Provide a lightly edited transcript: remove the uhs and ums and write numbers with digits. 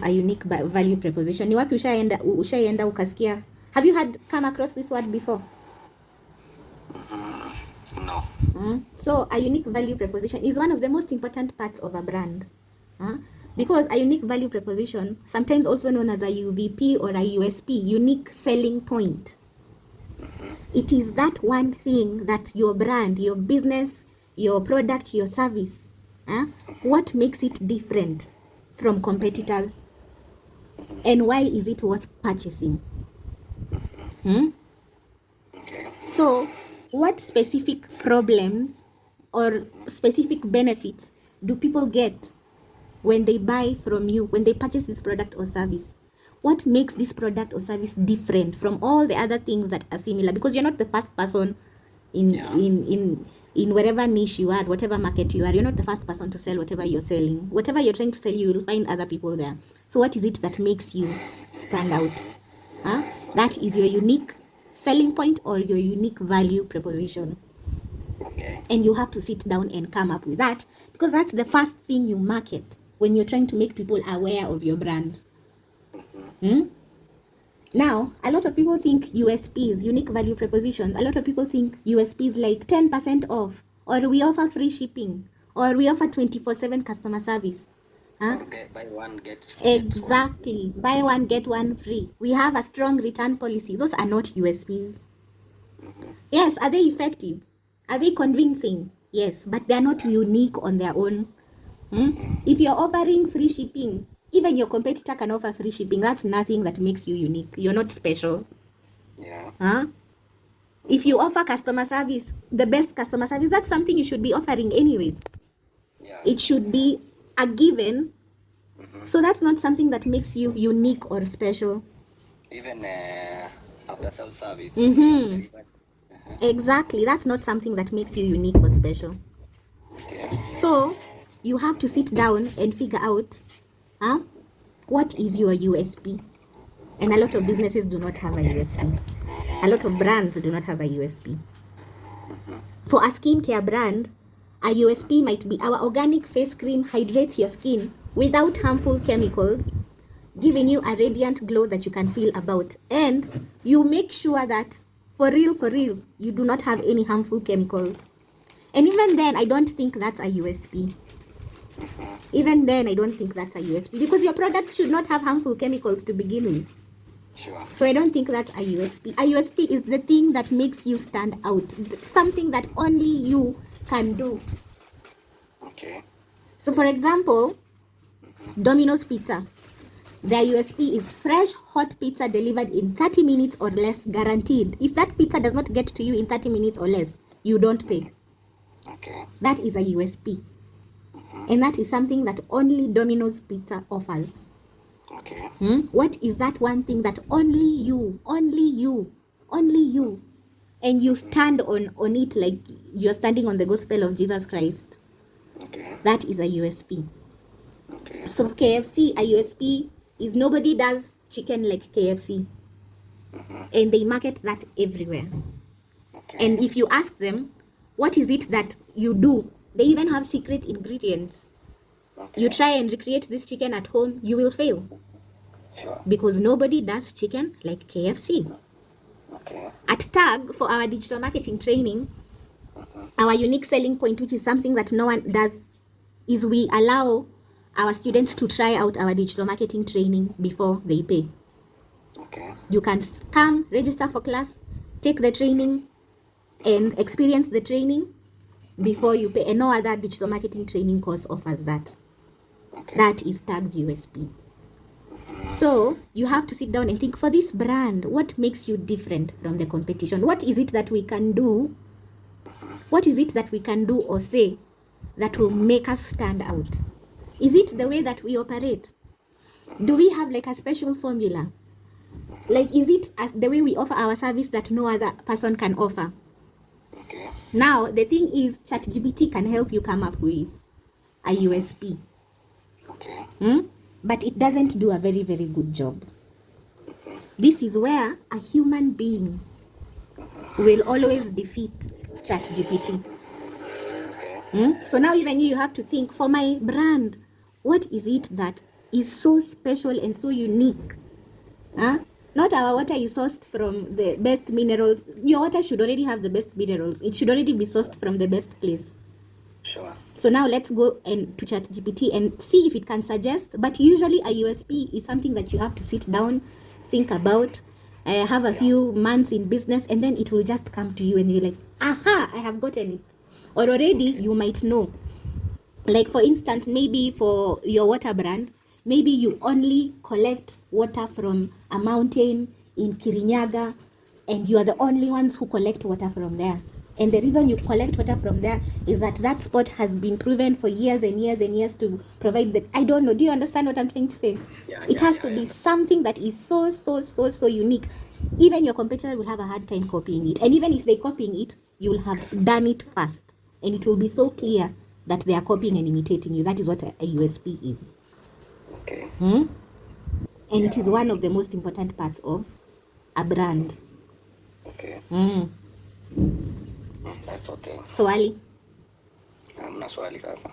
a unique value proposition. Ni wapi ushaenda ukasikia? Have you come across this word before? No. So a unique value proposition is one of the most important parts of a brand. Because a unique value proposition, sometimes also known as a UVP or a USP, unique selling point. It is that one thing that your brand, your business, your product, your service, what makes it different from competitors, and why is it worth purchasing? So, what specific problems or specific benefits do people get when they buy from you, when they purchase this product or service? What makes this product or service different from all the other things that are similar? Because you're not the first person in whatever niche you are, whatever market you are. You're not the first person to sell whatever you're selling. Whatever you're trying to sell, you will find other people there. So what is it that makes you stand out? That is your unique selling point or your unique value proposition. Okay. And you have to sit down and come up with that, because that's the first thing you market when you're trying to make people aware of your brand. Now, a lot of people think USPs, unique value propositions, a lot of people think USPs like 10% off, or we offer free shipping, or we offer 24/7 customer service. Buy one, get Exactly. Buy one, get one free. We have a strong return policy. Those are not USPs. Yes, are they effective? Are they convincing? Yes, but they're not unique on their own. If you're offering free shipping, even your competitor can offer free shipping. That's nothing that makes you unique. You're not special. Yeah. If you offer customer service, the best customer service, that's something you should be offering anyways. Yeah. It should be a given. So that's not something that makes you unique or special. Even after sales service. Exactly. That's not something that makes you unique or special. Okay. So you have to sit down and figure out what is your USP. And a lot of businesses do not have a USP. A lot of brands do not have a USP. For a skincare brand, a USP might be our organic face cream hydrates your skin without harmful chemicals, giving you a radiant glow that you can feel about. And you make sure that for real, you do not have any harmful chemicals. And even then, I don't think that's a USP. Even then, I don't think that's a USP, because your products should not have harmful chemicals to begin with. Sure. So I don't think that's a USP. A USP is the thing that makes you stand out, something that only you can do. Okay. So for example, Domino's Pizza, their USP is fresh hot pizza delivered in 30 minutes or less, guaranteed. If that pizza does not get to you in 30 minutes or less, you don't pay. Okay. That is a USP. And that is something that only Domino's Pizza offers. Okay. What is that one thing that only you, and you stand on it like you're standing on the gospel of Jesus Christ? Okay. That is a USP. Okay. So KFC, a USP is nobody does chicken like KFC. And they market that everywhere. Okay. And if you ask them, what is it that you do? They even have secret ingredients. Okay. You try and recreate this chicken at home, you will fail. Sure. Because nobody does chicken like KFC. Okay. At TAG, for our digital marketing training, our unique selling point, which is something that no one does, is we allow our students to try out our digital marketing training before they pay. Okay. You can come, register for class, take the training, and experience the training before you pay. And no other digital marketing training course offers that. Okay. That is TAG's USP. So you have to sit down and think, for this brand, what makes you different from the competition? What is it that we can do? What is it that we can do or say that will make us stand out? Is it the way that we operate? Do we have like a special formula? Like, is it as the way we offer our service that no other person can offer? Okay. Now, the thing is, ChatGPT can help you come up with a USP. Okay. But it doesn't do a very, very good job. This is where a human being will always defeat ChatGPT. Okay. So now even you have to think, for my brand, what is it that is so special and so unique. Huh? Not our water is sourced from the best minerals. Your water should already have the best minerals. It should already be sourced from the best place. Sure. So now let's go and to ChatGPT and see if it can suggest. But usually a USP is something that you have to sit down, think about, have a few months in business, and then it will just come to you and you're like, aha, I have gotten it. Or already you might know. Like for instance, maybe for your water brand, maybe you only collect water from a mountain in Kirinyaga, and you are the only ones who collect water from there. And the reason you collect water from there is that that spot has been proven for years and years and years to provide the, I don't know, do you understand what I'm trying to say? It has to be something that is so unique. Even your competitor will have a hard time copying it. And even if they're copying it, you will have done it fast. And it will be so clear that they are copying and imitating you. That is what a USP is. Okay. And it is one of the most important parts of a brand. Okay. That's okay. Swali. Hamna swali sasa.